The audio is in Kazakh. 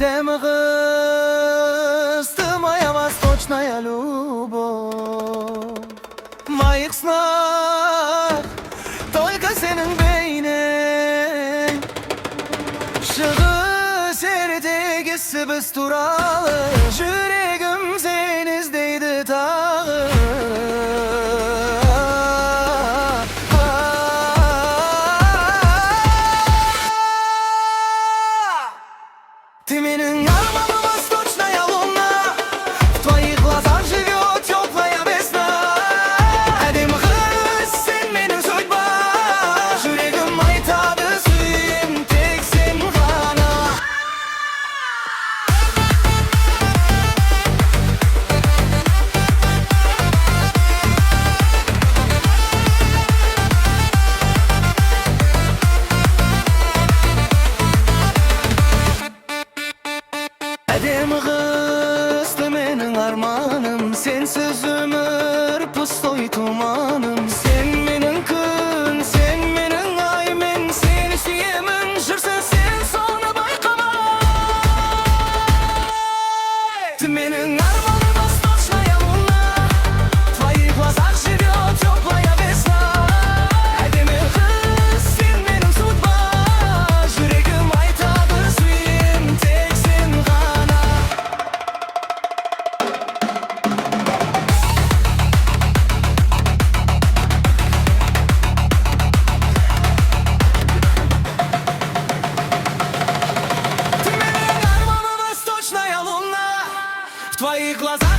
Эдем кыз, ты моя восточная любовь. В моих снах только senin beynin. Шығыс ертегісі біз туралы, жүрегім сен іздейді тағы. Ты менің арманым, восточная луна, в твоих глазах живет теплая весна. Әдемі қыз, сен менің судьба, жүрегім айтады сүйем тек сен ғана. Әдемі қыз, ты менің арманым, сенсіз өмір пустой туманым. Сен менің күн, сен менің ай, мен сені сүйемін, жүрсің сен соны байқамай. Ты менің арманым, восточная луна, в твоих глазах живет теплая весна. Әдемі қыз, сен менің судьба, жүрегім айтады сүйем тек сен ғана. Ты менің арманым, восточная луна, в твоих глазах